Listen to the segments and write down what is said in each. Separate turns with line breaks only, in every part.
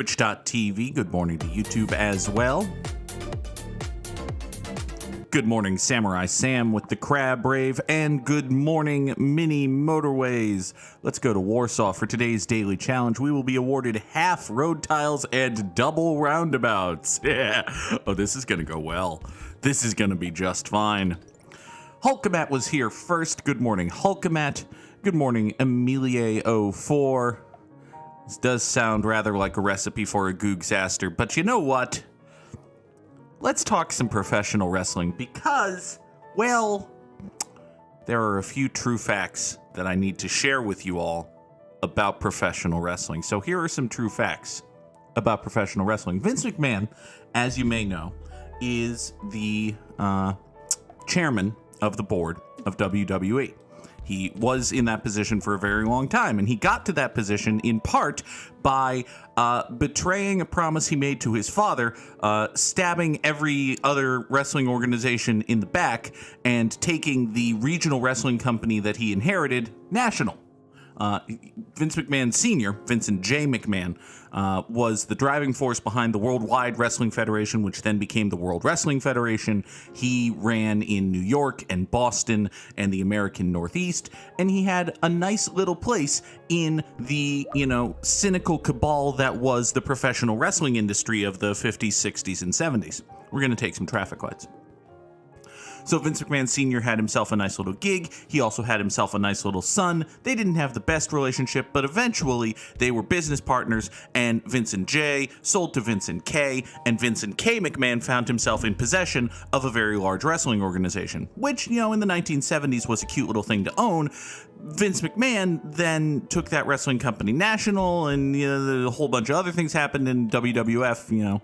Twitch.tv. Good morning to YouTube as well. Good morning, Samurai Sam with the Crab Brave, and good morning, Mini Motorways. Let's go to Warsaw for today's daily challenge. We will be awarded half road tiles and double roundabouts. Yeah. Oh, this is going to go well. This is going to be just fine. Hulkamat was here first. Good morning, Hulkamat. Good morning, Emilie04. This does sound rather like a recipe for a Goog-saster, but you know what? Let's talk some professional wrestling because, well, there are a few true facts that I need to share with you all about professional wrestling. So here are some true facts about professional wrestling. Vince McMahon, as you may know, is the chairman of the board of WWE. He was in that position for a very long time, and he got to that position in part by betraying a promise he made to his father, stabbing every other wrestling organization in the back, and taking the regional wrestling company that he inherited national. Vince McMahon Sr., Vincent J. McMahon, was the driving force behind the Worldwide Wrestling Federation, which then became the World Wrestling Federation. He ran in New York and Boston and the American Northeast, and he had a nice little place in the, cynical cabal that was the professional wrestling industry of the 50s, 60s, and 70s. We're going to take some traffic lights. So Vince McMahon Sr. had himself a nice little gig. He also had himself a nice little son. They didn't have the best relationship, but eventually they were business partners, and Vincent J. sold to Vincent K., and Vincent K. McMahon found himself in possession of a very large wrestling organization, which, in the 1970s was a cute little thing to own. Vince McMahon then took that wrestling company national, and a whole bunch of other things happened in WWF,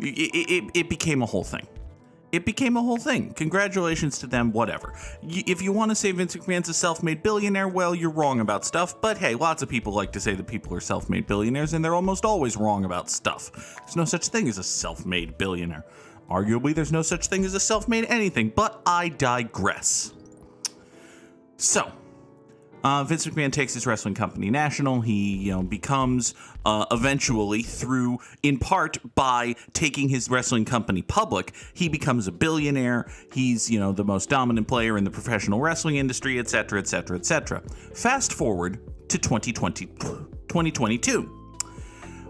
it became a whole thing. It became a whole thing. Congratulations to them, whatever. If you want to say Vince McMahon's a self-made billionaire, well, you're wrong about stuff. But hey, lots of people like to say that people are self-made billionaires, and they're almost always wrong about stuff. There's no such thing as a self-made billionaire. Arguably, there's no such thing as a self-made anything, but I digress. So, Vince McMahon takes his wrestling company national. He, becomes eventually in part by taking his wrestling company public, he becomes a billionaire. He's, the most dominant player in the professional wrestling industry, etc., etc., etc. Fast forward to 2022,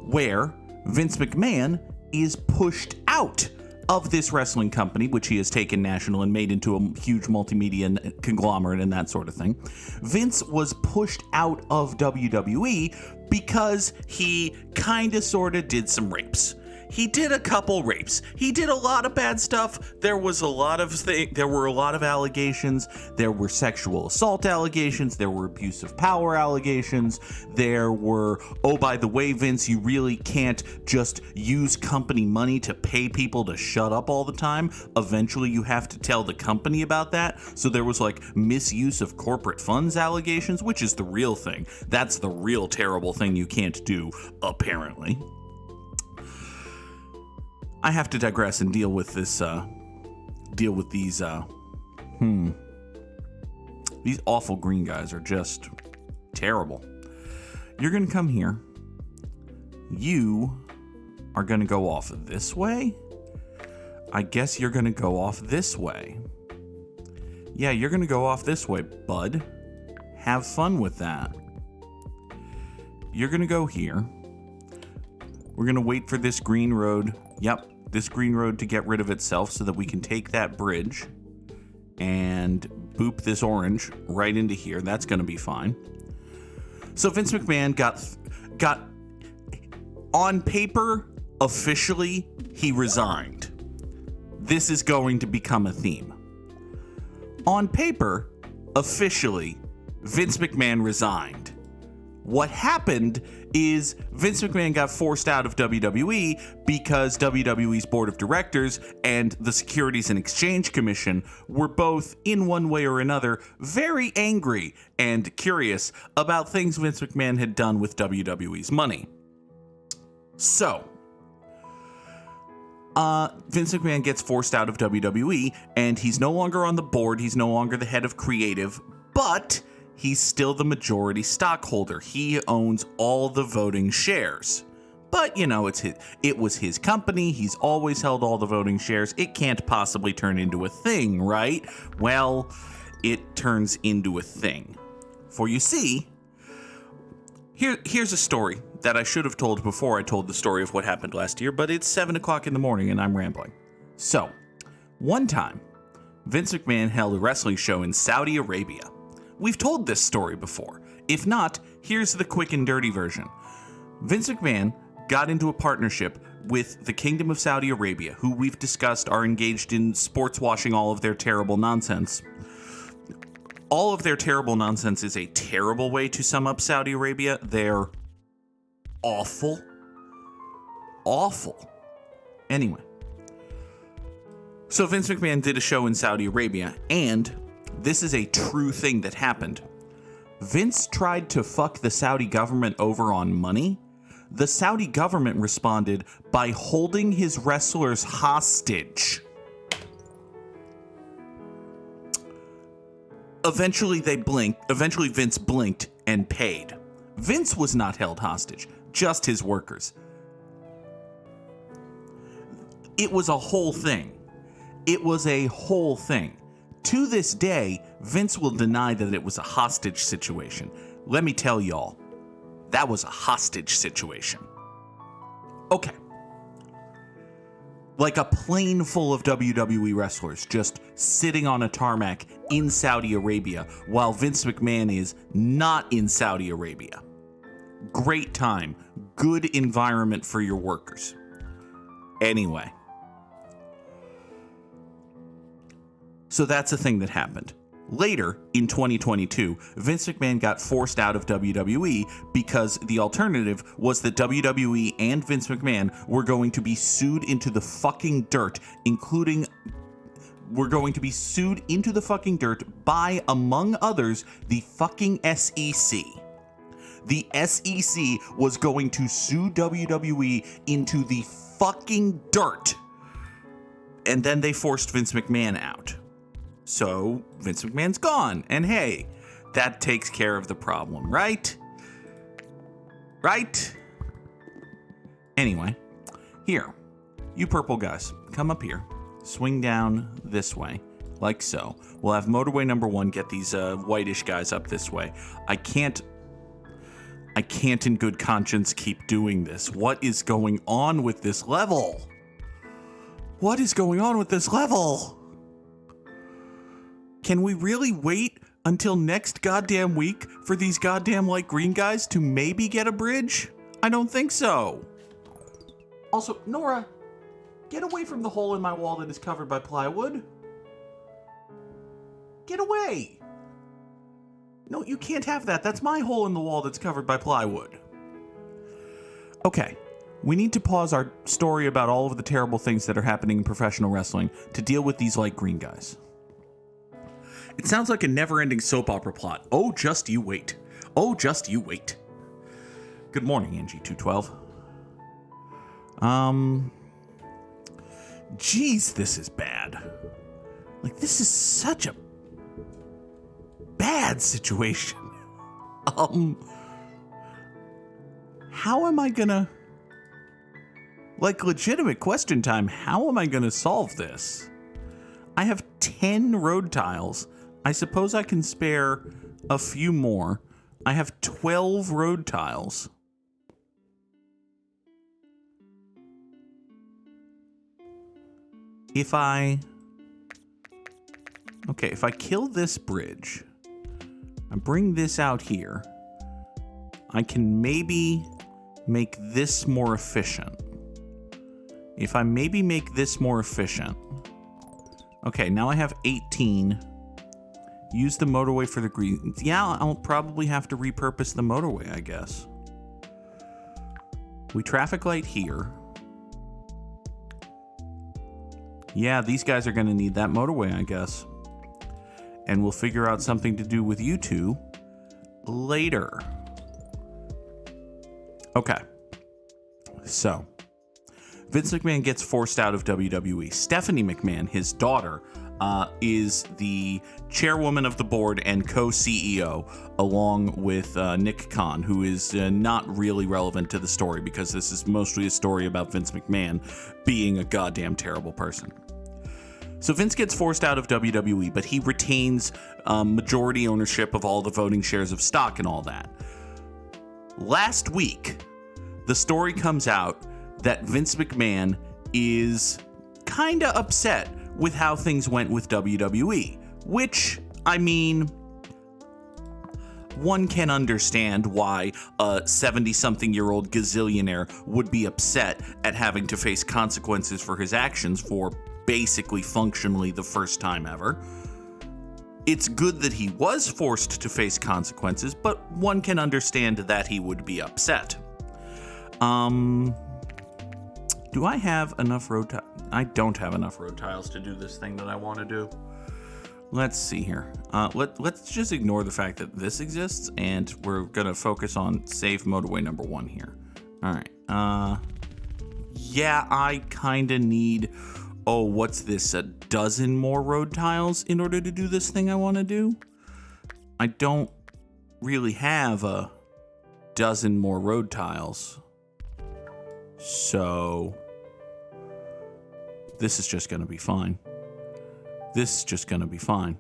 where Vince McMahon is pushed out of this wrestling company, which he has taken national and made into a huge multimedia conglomerate and that sort of thing. Vince was pushed out of WWE because he kinda sorta did some rapes. He did a couple rapes. He did a lot of bad stuff. There were a lot of allegations. There were sexual assault allegations. There were abuse of power allegations. There were, oh, by the way, Vince, you really can't just use company money to pay people to shut up all the time. Eventually, you have to tell the company about that. So there was misuse of corporate funds allegations, which is the real thing. That's the real terrible thing you can't do, apparently. I have to digress and deal with these awful green guys are just terrible. You're going to come here. You are going to go off this way. I guess you're going to go off this way. Yeah, you're going to go off this way, bud. Have fun with that. You're going to go here. We're going to wait for this green road. Yep, this green road to get rid of itself so that we can take that bridge and boop this orange right into here. That's going to be fine. So Vince McMahon got on paper, officially, he resigned. This is going to become a theme. On paper, officially, Vince McMahon resigned. What happened is Vince McMahon got forced out of WWE because WWE's board of directors and the Securities and Exchange Commission were both, in one way or another, very angry and curious about things Vince McMahon had done with WWE's money. So, Vince McMahon gets forced out of WWE, and he's no longer on the board, he's no longer the head of creative, but he's still the majority stockholder. He owns all the voting shares. But, you know, it was his company. He's always held all the voting shares. It can't possibly turn into a thing, right? Well, it turns into a thing. For you see, here's a story that I should have told before I told the story of what happened last year, but it's 7 o'clock in the morning and I'm rambling. So, one time, Vince McMahon held a wrestling show in Saudi Arabia. We've told this story before. If not, here's the quick and dirty version. Vince McMahon got into a partnership with the Kingdom of Saudi Arabia, who we've discussed are engaged in sports washing all of their terrible nonsense. All of their terrible nonsense is a terrible way to sum up Saudi Arabia. They're awful. Awful. Anyway. So Vince McMahon did a show in Saudi Arabia, and this is a true thing that happened. Vince tried to fuck the Saudi government over on money. The Saudi government responded by holding his wrestlers hostage. Eventually Vince blinked and paid. Vince was not held hostage, just his workers. It was a whole thing. It was a whole thing. To this day, Vince will deny that it was a hostage situation. Let me tell y'all, that was a hostage situation. Okay. Like a plane full of WWE wrestlers just sitting on a tarmac in Saudi Arabia while Vince McMahon is not in Saudi Arabia. Great time. Good environment for your workers. Anyway. So that's a thing that happened. Later, in 2022, Vince McMahon got forced out of WWE because the alternative was that WWE and Vince McMahon were going to be sued into the fucking dirt, by, among others, the fucking SEC. The SEC was going to sue WWE into the fucking dirt. And then they forced Vince McMahon out. So Vince McMahon's gone, and hey, that takes care of the problem, right? Right? Anyway, here, you purple guys, come up here, swing down this way, like so. We'll have motorway number 1 get these whitish guys up this way. I can't in good conscience keep doing this. What is going on with this level? What is going on with this level? Can we really wait until next goddamn week for these goddamn light green guys to maybe get a bridge? I don't think so. Also, Nora, get away from the hole in my wall that is covered by plywood. Get away. No, you can't have that. That's my hole in the wall that's covered by plywood. Okay, we need to pause our story about all of the terrible things that are happening in professional wrestling to deal with these light green guys. It sounds like a never-ending soap opera plot. Oh, just you wait. Oh, just you wait. Good morning, Angie212. Geez, this is bad. Like, this is such a bad situation. How am I gonna... Like, legitimate question time, how am I gonna solve this? I have 10 road tiles. I suppose I can spare a few more. I have 12 road tiles. If I kill this bridge, I bring this out here, I can maybe make this more efficient. If I maybe make this more efficient. Okay, now I have 18. Use the motorway for the green. Yeah, I'll probably have to repurpose the motorway, I guess. We traffic light here. Yeah, these guys are going to need that motorway, I guess. And we'll figure out something to do with you two later. Okay. So, Vince McMahon gets forced out of WWE. Stephanie McMahon, his daughter, is the chairwoman of the board and co-CEO, along with Nick Khan, who is not really relevant to the story because this is mostly a story about Vince McMahon being a goddamn terrible person. So Vince gets forced out of WWE, but he retains majority ownership of all the voting shares of stock and all that. Last week, the story comes out that Vince McMahon is kind of upset with how things went with WWE, which, I mean, one can understand why a 70-something-year-old gazillionaire would be upset at having to face consequences for his actions for basically functionally the first time ever. It's good that he was forced to face consequences, but one can understand that he would be upset. Do I have enough road tiles? I don't have enough road tiles to do this thing that I want to do. Let's see here. Let's just ignore the fact that this exists, and we're going to focus on save motorway number 1 here. All right. Yeah, I kind of need, what's this, a dozen more road tiles in order to do this thing I want to do? I don't really have a dozen more road tiles. So this is just going to be fine. This is just going to be fine.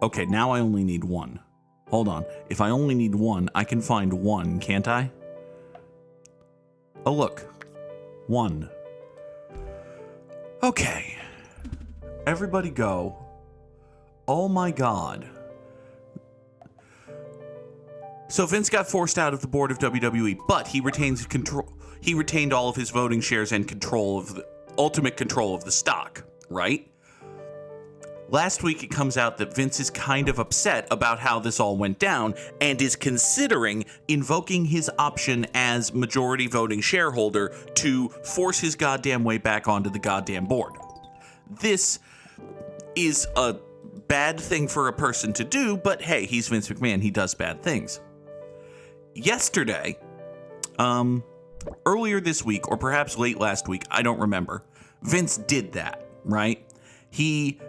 Okay, now I only need 1. Hold on. If I only need 1, I can find 1, can't I? Oh, look. 1. Okay. Everybody go. Oh my God. So Vince got forced out of the board of WWE, but he retains control. He retained all of his voting shares and ultimate control of the stock, right? Last week it comes out that Vince is kind of upset about how this all went down and is considering invoking his option as majority voting shareholder to force his goddamn way back onto the goddamn board. This is a bad thing for a person to do, but hey, he's Vince McMahon. He does bad things. Yesterday, earlier this week, or perhaps late last week, I don't remember, Vince did that, right? He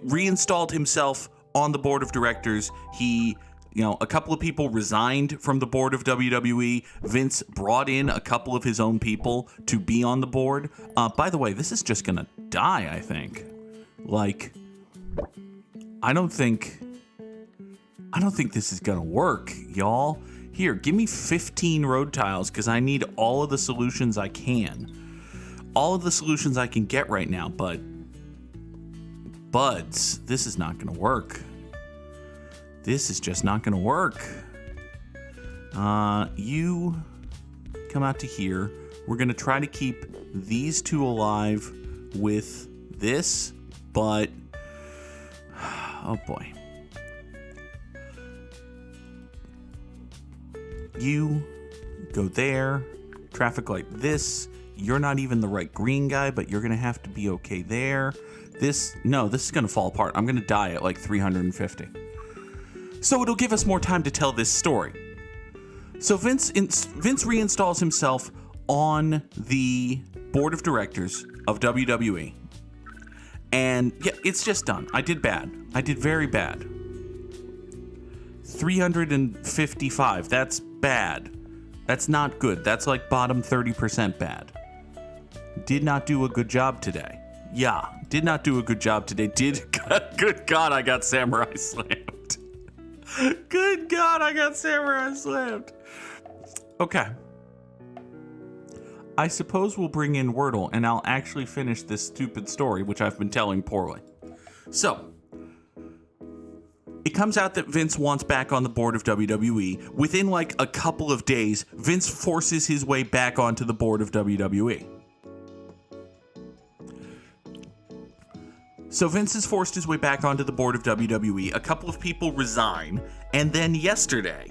reinstalled himself on the board of directors. A couple of people resigned from the board of WWE. Vince brought in a couple of his own people to be on the board. By the way, this is just gonna die, I think. I don't think this is gonna work, y'all. Here, give me 15 road tiles, because I need all of the solutions I can. All of the solutions I can get right now, but buds, this is not gonna work. This is just not gonna work. You come out to here. We're gonna try to keep these 2 alive with this, but oh boy. You go there, traffic light this. You're not even the right green guy, but you're gonna have to be okay there. This is gonna fall apart. I'm gonna die at like 350. So it'll give us more time to tell this story. So Vince reinstalls himself on the board of directors of WWE. And yeah, it's just done. I did bad. I did very bad. 355. That's bad. That's not good. That's like bottom 30% bad. Did not do a good job today. Yeah, did not do a good job today. Good God, I got Samurai Slammed. Good God, I got Samurai Slammed. Okay. I suppose we'll bring in Wordle and I'll actually finish this stupid story, which I've been telling poorly. So, it comes out that Vince wants back on the board of WWE. Within like a couple of days, Vince forces his way back onto the board of WWE. So Vince has forced his way back onto the board of WWE. A couple of people resign. And then yesterday,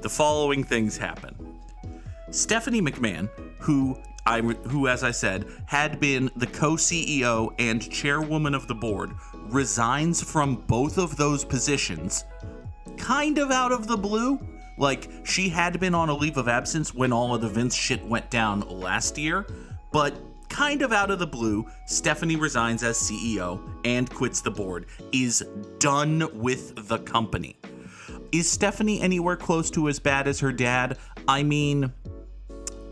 the following things happen. Stephanie McMahon, who, as I said, had been the co-CEO and chairwoman of the board, resigns from both of those positions, kind of out of the blue, Like, she had been on a leave of absence when all of the Vince shit went down last year, but kind of out of the blue, Stephanie resigns as CEO and quits the board, is done with the company. Is Stephanie anywhere close to as bad as her dad? I mean,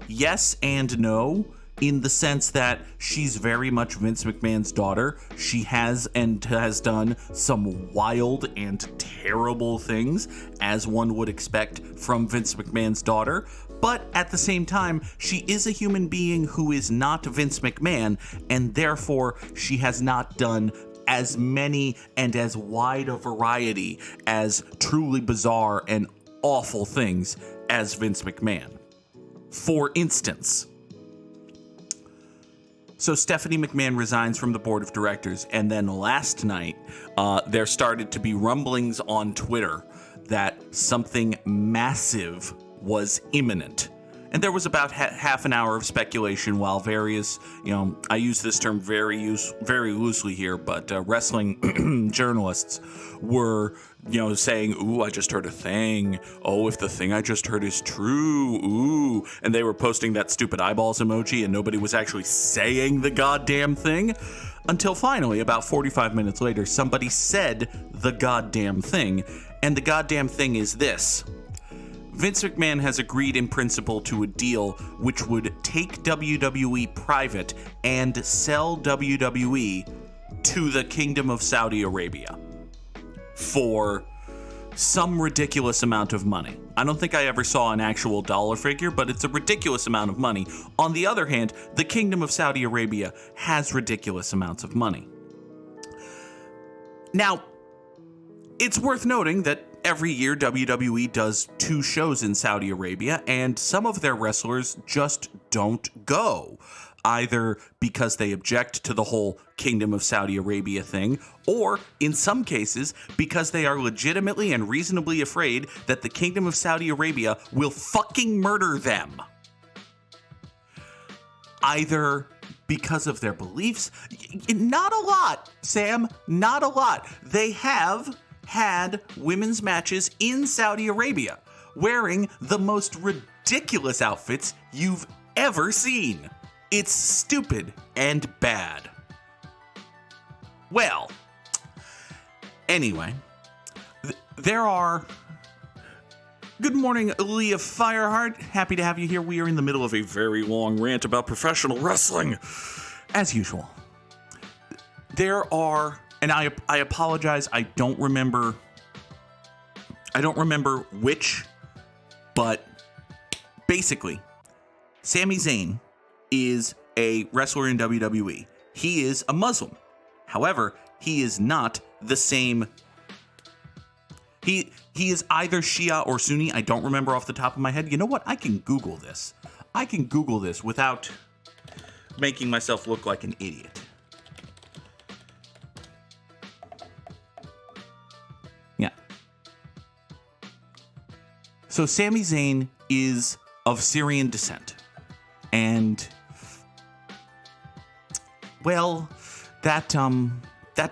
yes and no, in the sense that she's very much Vince McMahon's daughter. She has done some wild and terrible things, as one would expect from Vince McMahon's daughter. But at the same time, she is a human being who is not Vince McMahon, and therefore she has not done as many and as wide a variety as truly bizarre and awful things as Vince McMahon. For instance, so Stephanie McMahon resigns from the board of directors, and then last night, there started to be rumblings on Twitter that something massive was imminent. And there was about half an hour of speculation while various, I use this term very loosely here, but wrestling journalists were, saying, ooh, I just heard a thing. Oh, if the thing I just heard is true, ooh. And they were posting that stupid eyeballs emoji and nobody was actually saying the goddamn thing. Until finally, about 45 minutes later, somebody said the goddamn thing. And the goddamn thing is this. Vince McMahon has agreed in principle to a deal which would take WWE private and sell WWE to the Kingdom of Saudi Arabia for some ridiculous amount of money. I don't think I ever saw an actual dollar figure, but it's a ridiculous amount of money. On the other hand, the Kingdom of Saudi Arabia has ridiculous amounts of money. Now, it's worth noting that every year WWE does 2 shows in Saudi Arabia, and some of their wrestlers just don't go, either because they object to the whole Kingdom of Saudi Arabia thing, or in some cases because they are legitimately and reasonably afraid that the Kingdom of Saudi Arabia will fucking murder them. Either because of their beliefs, not a lot, Sam, not a lot. They have had women's matches in Saudi Arabia wearing the most ridiculous outfits you've ever seen. It's stupid and bad. Well, anyway, there are... Good morning, Aaliyah Fireheart. Happy to have you here. We are in the middle of a very long rant about professional wrestling, as usual. There are... And I apologize, I don't remember which, but basically, Sami Zayn is a wrestler in WWE. He is a Muslim. However, he is not the same. He is either Shia or Sunni. I don't remember off the top of my head. You know what? I can Google this. I can Google this without making myself look like an idiot. So Sami Zayn is of Syrian descent, and well, that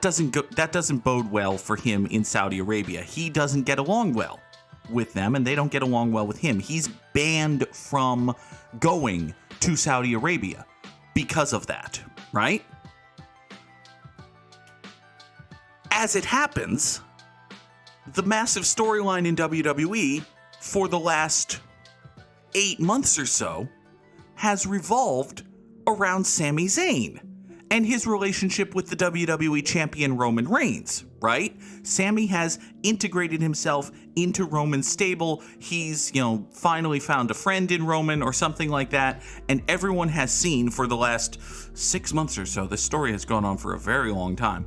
doesn't bode well for him in Saudi Arabia. He doesn't get along well with them, and they don't get along well with him. He's banned from going to Saudi Arabia because of that, right? As it happens, the massive storyline in WWE for the last 8 months or so has revolved around Sami Zayn and his relationship with the WWE champion Roman Reigns, right? Sami has integrated himself into Roman's stable. He's, finally found a friend in Roman or something like that. And everyone has seen for the last 6 months or so, this story has gone on for a very long time,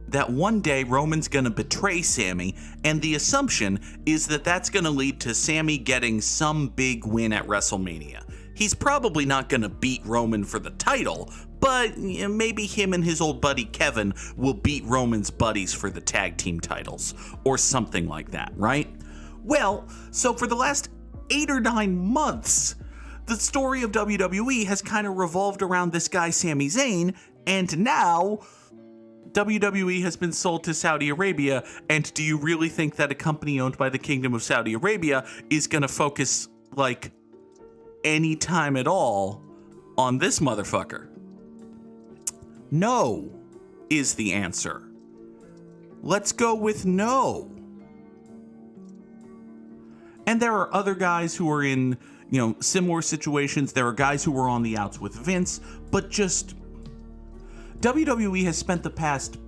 that one day Roman's going to betray Sami, and the assumption is that that's going to lead to Sami getting some big win at WrestleMania. He's probably not going to beat Roman for the title, but maybe him and his old buddy Kevin will beat Roman's buddies for the tag team titles, or something like that, right? Well, so for the last 8 or 9 months, the story of WWE has kind of revolved around this guy Sami Zayn, and now WWE has been sold to Saudi Arabia, and do you really think that a company owned by the Kingdom of Saudi Arabia is going to focus, like, any time at all on this motherfucker? No is the answer. Let's go with no. And there are other guys who are in, similar situations. There are guys who were on the outs with Vince, but just WWE has spent the past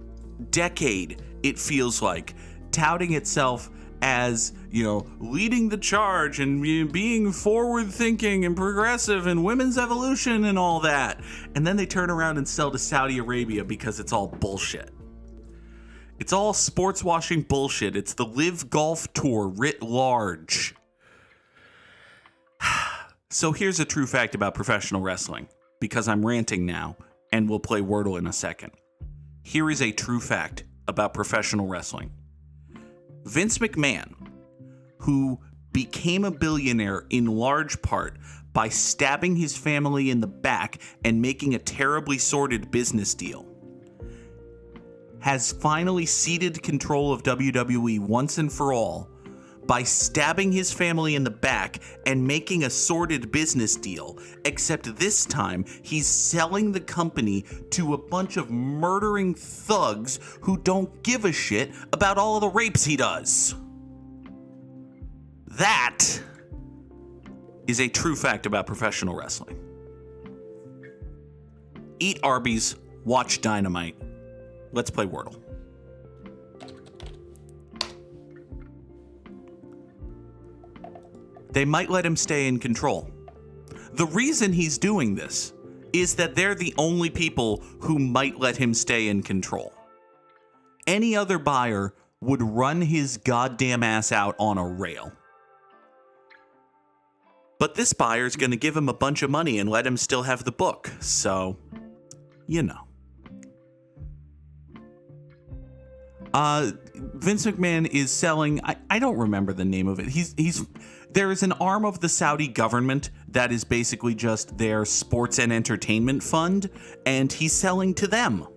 decade, it feels like, touting itself as, leading the charge and being forward thinking and progressive and women's evolution and all that. And then they turn around and sell to Saudi Arabia because it's all bullshit. It's all sports washing bullshit. It's the Live Golf Tour writ large. So here's a true fact about professional wrestling, because I'm ranting now, and we'll play Wordle in a second. Here is a true fact about professional wrestling. Vince McMahon, who became a billionaire in large part by stabbing his family in the back and making a terribly sordid business deal, has finally ceded control of WWE once and for all by stabbing his family in the back and making a sordid business deal, except this time he's selling the company to a bunch of murdering thugs who don't give a shit about all of the rapes he does. That is a true fact about professional wrestling. Eat Arby's, watch Dynamite. Let's play Wordle. They might let him stay in control. The reason he's doing this is that they're the only people who might let him stay in control. Any other buyer would run his goddamn ass out on a rail. But this buyer's going to give him a bunch of money and let him still have the book. So, Vince McMahon is selling, I don't remember the name of it. There is an arm of the Saudi government that is basically just their sports and entertainment fund, and he's selling to them.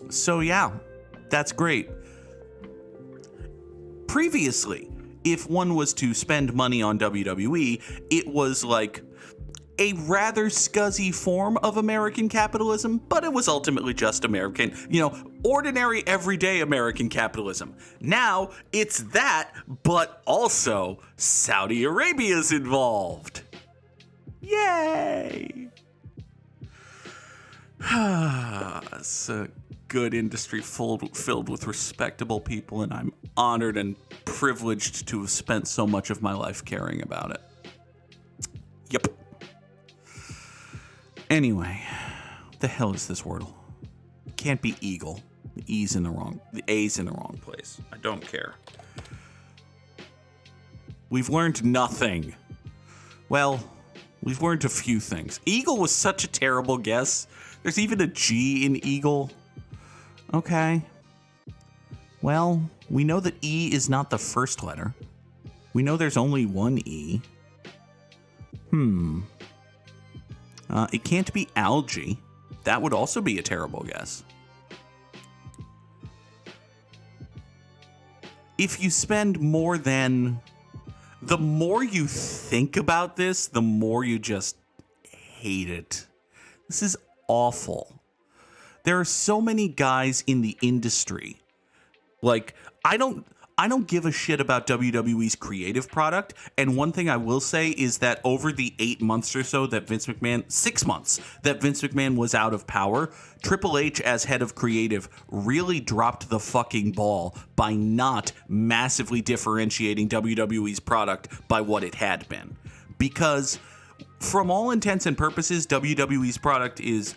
So yeah, that's great. Previously, if one was to spend money on WWE, it was like a rather scuzzy form of American capitalism, but it was ultimately just American, ordinary everyday American capitalism. Now it's that, but also Saudi Arabia's involved. Yay! It's a good industry filled with respectable people, and I'm honored and privileged to have spent so much of my life caring about it. Yep. Anyway, what the hell is this Wordle? It can't be eagle. The A's in the wrong place. I don't care. We've learned nothing. Well, we've learned a few things. Eagle was such a terrible guess. There's even a G in eagle. Okay. Well, we know that E is not the first letter. We know there's only one E. It can't be algae. That would also be a terrible guess. If you spend more than... The more you think about this, the more you just hate it. This is awful. There are so many guys in the industry. Like, I don't give a shit about WWE's creative product. And one thing I will say is that over the 8 months or so that 6 months that Vince McMahon was out of power, Triple H as head of creative really dropped the fucking ball by not massively differentiating WWE's product by what it had been. Because from all intents and purposes, WWE's product is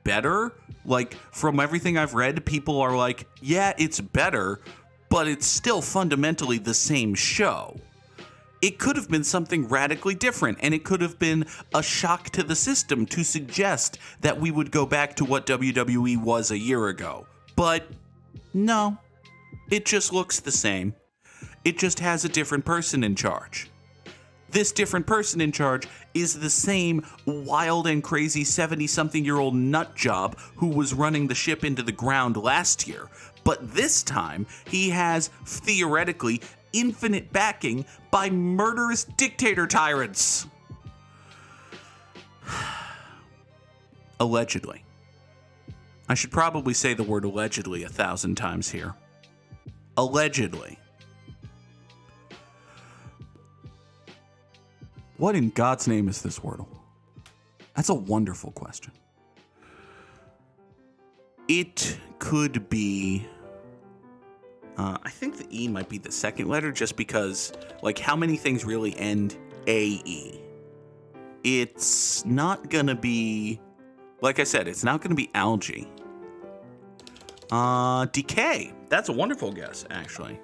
better. Like, from everything I've read, people are like, yeah, it's better, but it's still fundamentally the same show. It could have been something radically different, and it could have been a shock to the system to suggest that we would go back to what WWE was a year ago. But no, it just looks the same. It just has a different person in charge. this different person in charge is the same wild and crazy 70-something-year-old nut job who was running the ship into the ground last year. But this time, he has, theoretically, infinite backing by murderous dictator tyrants. Allegedly. I should probably say the word allegedly 1,000 times here. Allegedly. What in God's name is this Wordle? That's a wonderful question. It could be... I think the E might be the second letter just because, like, how many things really end A-E? It's not going to be... Like I said, it's not going to be algae. Decay. That's a wonderful guess, actually.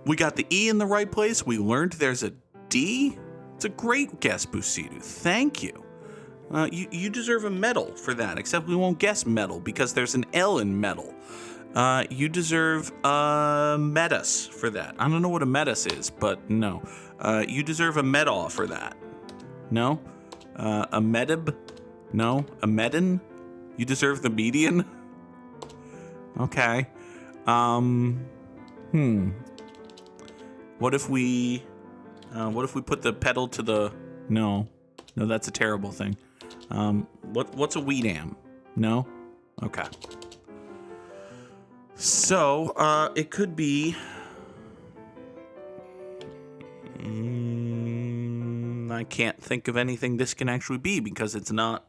We got the E in the right place. We learned there's a D. It's a great guess, Busidu. Thank you. You deserve a medal for that, except we won't guess metal because there's an L in metal. You deserve a metas for that. I don't know what a metas is, but no. You deserve a medal for that. No? A medib? No? A medin? You deserve the median? Okay. What if we put the pedal to the... No, that's a terrible thing. What's a weedam? No? Okay. So, it could be... I can't think of anything this can actually be because it's not...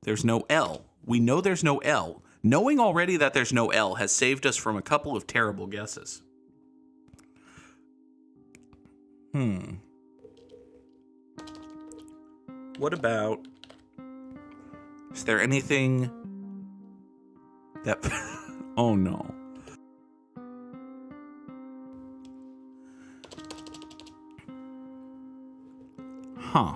There's no L. We know there's no L. Knowing already that there's no L has saved us from a couple of terrible guesses. What about... Is there anything that... Oh, no. Huh.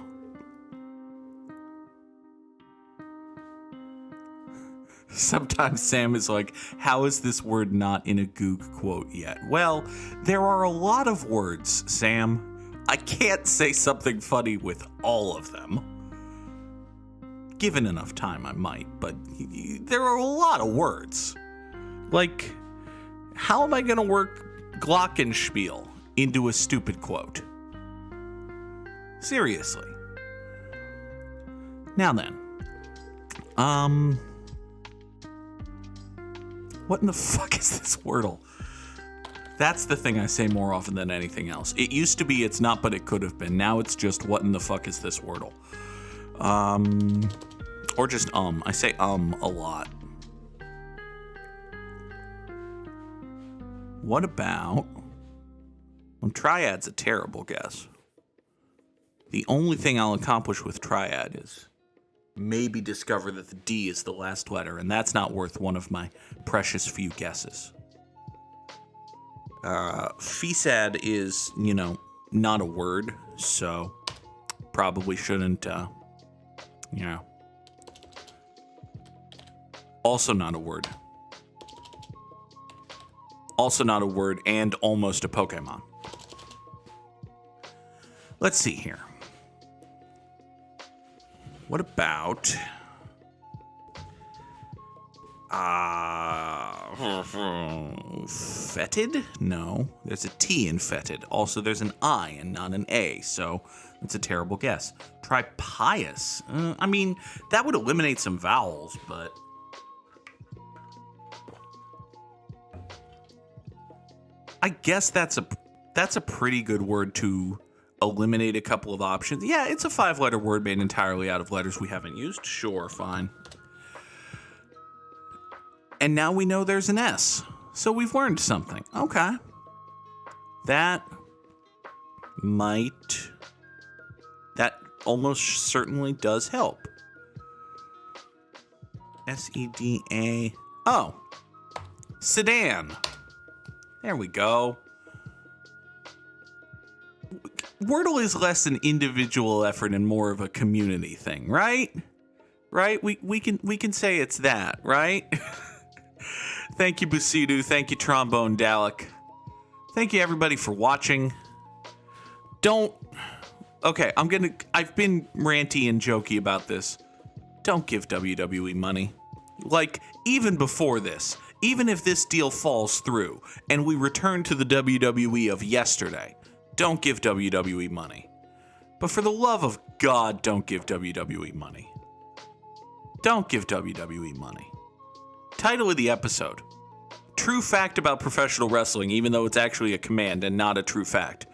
Sometimes Sam is like, how is this word not in a Goog quote yet? Well, there are a lot of words, Sam. I can't say something funny with all of them. Given enough time, I might, but there are a lot of words. Like, how am I going to work glockenspiel into a stupid quote? Seriously. Now then. What in the fuck is this Wordle? That's the thing I say more often than anything else. It used to be it's not, but it could have been. Now it's just what in the fuck is this Wordle? Or just I say a lot. What about... Well, triad's a terrible guess. The only thing I'll accomplish with triad is maybe discover that the D is the last letter, and that's not worth one of my precious few guesses. Fesad is, not a word, so probably shouldn't, Also not a word. Also not a word, and almost a Pokemon. Let's see here. What about... Fetid? No. There's a T in fetid. Also, there's an I and not an A, so that's a terrible guess. Try pious. I mean, that would eliminate some vowels, but... I guess that's a pretty good word to eliminate a couple of options. Yeah, it's a 5-letter word made entirely out of letters we haven't used. Sure, fine. And now we know there's an S. So we've learned something. Okay. That almost certainly does help. S-E-D-A. Oh. Sedan. There we go. Wordle is less an individual effort and more of a community thing, right? Right? We can say it's that, right? Thank you, Busidu. Thank you, Trombone Dalek. Thank you, everybody, for watching. Don't. Okay, I've been ranty and jokey about this. Don't give WWE money. Like, even before this, even if this deal falls through and we return to the WWE of yesterday, don't give WWE money. But for the love of God, don't give WWE money. Don't give WWE money. Title of the episode: True fact about professional wrestling, even though it's actually a command and not a true fact.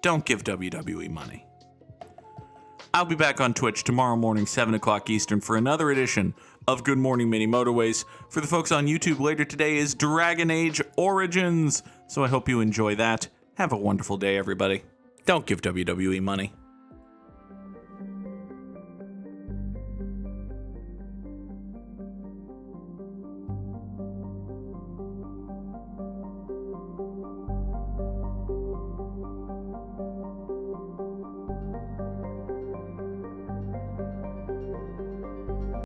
Don't give WWE money. I'll be back on Twitch tomorrow morning, 7 o'clock Eastern, for another edition of Good Morning Mini Motorways. For the folks on YouTube, later today is Dragon Age Origins, so I hope you enjoy that. Have a wonderful day, everybody. Don't give WWE money.